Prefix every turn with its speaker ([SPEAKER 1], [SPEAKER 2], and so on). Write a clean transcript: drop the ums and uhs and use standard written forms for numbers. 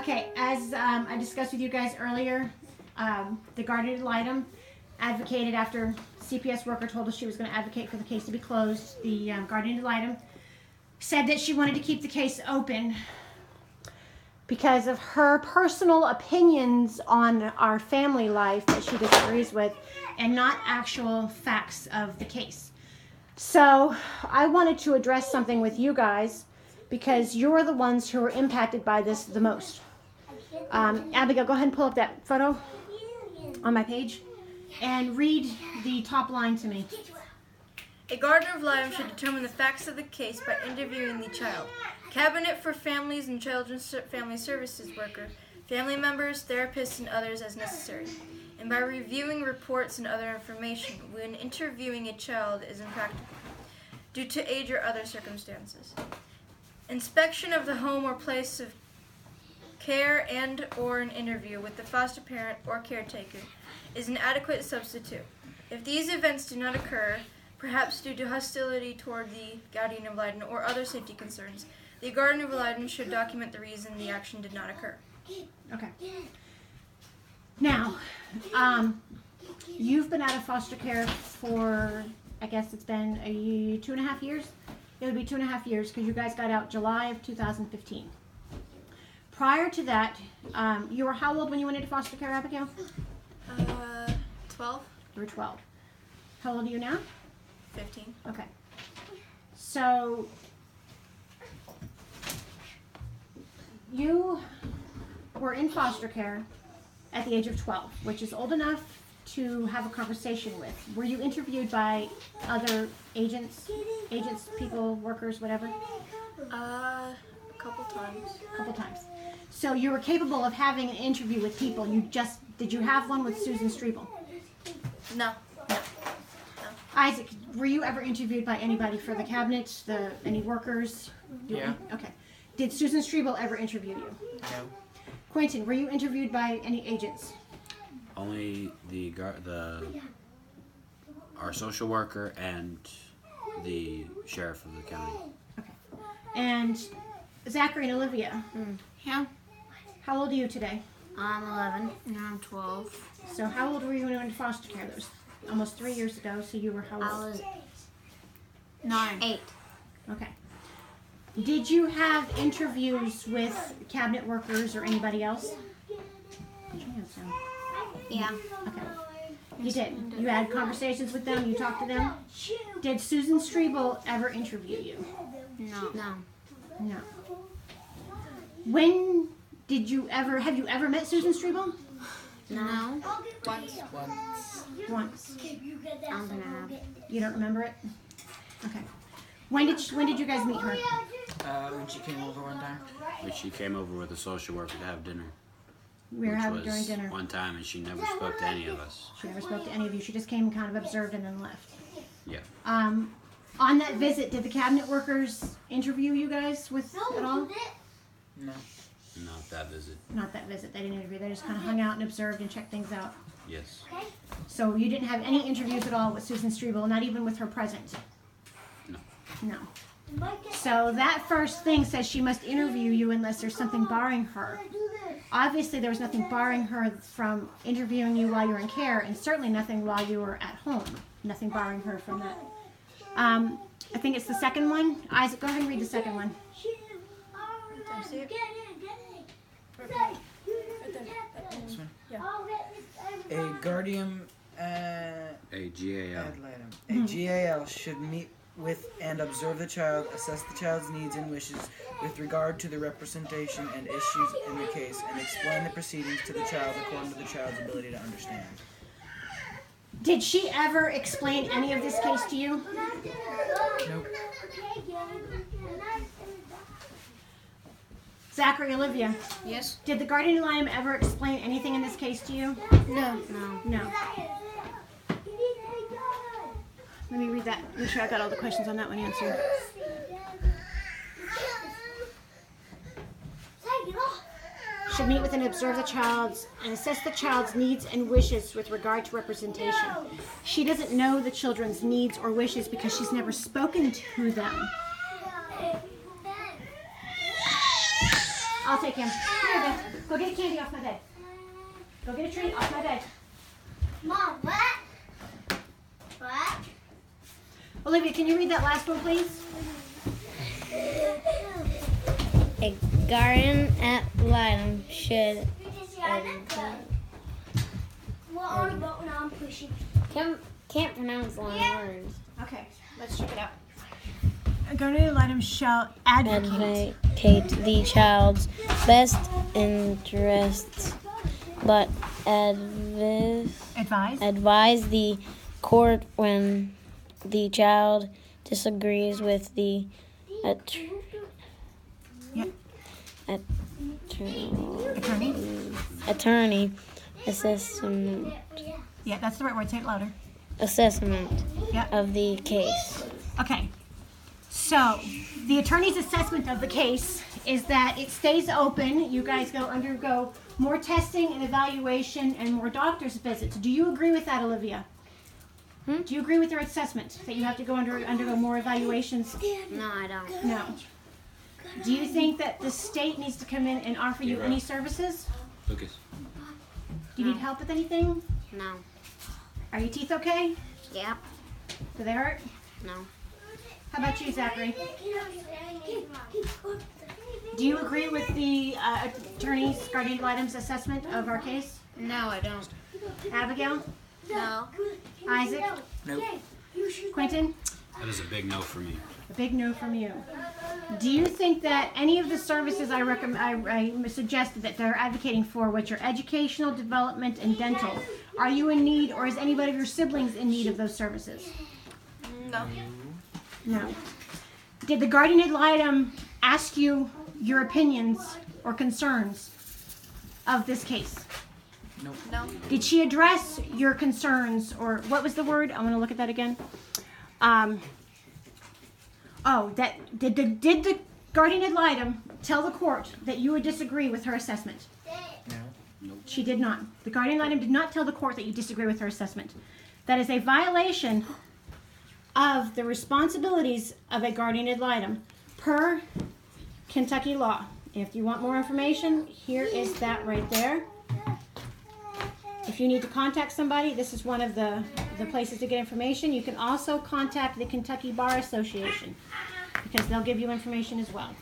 [SPEAKER 1] Okay, as I discussed with you guys earlier, the guardian ad litem advocated after CPS worker told us she was going to advocate for the case to be closed. The guardian ad litem said that she wanted to keep the case open because of her personal opinions on our family life that she disagrees with and not actual facts of the case. So I wanted to address something with you guys because you're the ones who are impacted by this the most. Abigail, go ahead and pull up that photo on my page and read the top line to me.
[SPEAKER 2] A guardian ad litem should determine the facts of the case by interviewing the child. Cabinet for Families and Children's Family Services worker, family members, therapists, and others as necessary. And by reviewing reports and other information when interviewing a child is impractical, due to age or other circumstances. Inspection of the home or place of care and or an interview with the foster parent or caretaker is an adequate substitute. If these events do not occur, perhaps due to hostility toward the guardian ad litem or other safety concerns, the guardian ad litem should document the reason the action did not occur.
[SPEAKER 1] Okay. Now, you've been out of foster care for, I guess it's been 2.5 years? It would be 2.5 years because you guys got out July of 2015. Prior to that, you were how old when you went into foster care, Abigail?
[SPEAKER 2] 12?
[SPEAKER 1] You were 12. How old are you now?
[SPEAKER 2] 15.
[SPEAKER 1] Okay. So, you were in foster care at the age of 12, which is old enough to have a conversation with. Were you interviewed by other agents, people, workers, whatever?
[SPEAKER 2] A couple times.
[SPEAKER 1] A couple times. So you were capable of having an interview with people. Did you have one with Susan Strebel?
[SPEAKER 2] No.
[SPEAKER 1] Isaac, were you ever interviewed by anybody for the cabinet, any workers?
[SPEAKER 3] Yeah.
[SPEAKER 1] Okay. Did Susan Strebel ever interview you?
[SPEAKER 3] No.
[SPEAKER 1] Quentin, were you interviewed by any agents?
[SPEAKER 4] Only our social worker and the sheriff of the county.
[SPEAKER 1] Okay. And Zachary and Olivia,
[SPEAKER 5] Yeah.
[SPEAKER 1] how old are you today?
[SPEAKER 5] I'm 11. Now I'm 12.
[SPEAKER 1] So how old were you when you went into foster care? That was almost 3 years ago, so you were how
[SPEAKER 5] I
[SPEAKER 1] old?
[SPEAKER 5] was 9. 8.
[SPEAKER 1] Okay. Did you have interviews with cabinet workers or anybody else? Put your hands down.
[SPEAKER 5] Yeah.
[SPEAKER 1] Okay. You did. You had conversations with them, you talked to them? Did Susan Strebel ever interview you?
[SPEAKER 5] No.
[SPEAKER 1] No. When did you ever, have you ever met Susan Strebel?
[SPEAKER 5] No.
[SPEAKER 3] Once.
[SPEAKER 1] Once.
[SPEAKER 5] I don't think I have.
[SPEAKER 1] You don't remember it? Okay. When did you guys meet her?
[SPEAKER 3] When she came over one time.
[SPEAKER 4] But she came over with a social worker to have dinner.
[SPEAKER 1] We were having
[SPEAKER 4] which
[SPEAKER 1] during
[SPEAKER 4] was
[SPEAKER 1] dinner.
[SPEAKER 4] one time, and she never spoke to any of us.
[SPEAKER 1] She never spoke to any of you. She just came and kind of observed and then left.
[SPEAKER 4] Yeah.
[SPEAKER 1] On that visit, did the cabinet workers interview you guys at all?
[SPEAKER 3] No.
[SPEAKER 4] Not that visit.
[SPEAKER 1] Not that visit. They didn't interview. They just kind of hung out and observed and checked things out.
[SPEAKER 4] Yes.
[SPEAKER 1] So you didn't have any interviews at all with Susan Strebel, not even with her present?
[SPEAKER 4] No.
[SPEAKER 1] No. So that first thing says she must interview you unless there's something barring her. Obviously, there was nothing barring her from interviewing you while you were in care, and certainly nothing while you were at home. Nothing barring her from that. I think it's the second one. Isaac, go ahead and read the second one.
[SPEAKER 2] See it?
[SPEAKER 3] This one.
[SPEAKER 2] Yeah.
[SPEAKER 3] A guardian
[SPEAKER 4] A GAL.
[SPEAKER 3] ad litem. A GAL should meet with and observe the child, assess the child's needs and wishes with regard to the representation and issues in the case, and explain the proceedings to the child according to the child's ability to understand.
[SPEAKER 1] Did she ever explain any of this case to you?
[SPEAKER 3] Nope.
[SPEAKER 1] Zachary, Olivia,
[SPEAKER 5] Yes.
[SPEAKER 1] did the guardian ad litem ever explain anything in this case to you?
[SPEAKER 5] No.
[SPEAKER 1] No. Let me read that. Make sure I got all the questions on that one answered. Should meet with and observe the child's and assess the child's needs and wishes with regard to representation. She doesn't know the children's needs or wishes because she's never spoken to them. I'll take him. Here, Beth. Go get a candy off my bed. Go get a treat off my bed.
[SPEAKER 5] Mom, what? What?
[SPEAKER 1] Olivia, can you read that last one, please?
[SPEAKER 5] A garden at Litem should can't pronounce long words.
[SPEAKER 1] Okay, let's check it out. A garden at Litem shall advocate.
[SPEAKER 5] Advocate the child's best interests, but advise the court when the child disagrees with the attorney assessment.
[SPEAKER 1] Yeah, that's the right word. Say it louder.
[SPEAKER 5] Assessment
[SPEAKER 1] Yeah.
[SPEAKER 5] of the case.
[SPEAKER 1] Okay. So, the attorney's assessment of the case is that it stays open. You guys undergo more testing and evaluation and more doctor's visits. Do you agree with that, Olivia? Do you agree with your assessment that you have to go undergo more evaluations?
[SPEAKER 5] No, I don't.
[SPEAKER 1] No. Do you think that the state needs to come in and offer you any services?
[SPEAKER 4] Lucas.
[SPEAKER 1] Do you need help with anything?
[SPEAKER 5] No.
[SPEAKER 1] Are your teeth okay?
[SPEAKER 5] Yep.
[SPEAKER 1] Do they hurt?
[SPEAKER 5] No.
[SPEAKER 1] How about you, Zachary? Do you agree with the attorney's guardian ad litem's assessment of our case?
[SPEAKER 2] No, I don't.
[SPEAKER 1] Abigail?
[SPEAKER 2] No.
[SPEAKER 1] Isaac?
[SPEAKER 3] Nope.
[SPEAKER 1] Quentin?
[SPEAKER 4] That is a big no for me.
[SPEAKER 1] A big no from you. Do you think that any of the services I suggested that they're advocating for, which are educational, development, and dental, are you in need, or is anybody of your siblings in need of those services?
[SPEAKER 2] No.
[SPEAKER 1] No. Did the guardian ad litem ask you your opinions or concerns of this case?
[SPEAKER 3] Nope.
[SPEAKER 2] No.
[SPEAKER 1] Did she address your concerns, or what was the word? I'm going to look at that again. Did the guardian ad litem tell the court that you would disagree with her assessment?
[SPEAKER 3] No.
[SPEAKER 1] She did not. The guardian ad litem did not tell the court that you disagree with her assessment. That is a violation of the responsibilities of a guardian ad litem per Kentucky law. If you want more information, here is that right there. If you need to contact somebody, this is one of the places to get information. You can also contact the Kentucky Bar Association because they'll give you information as well.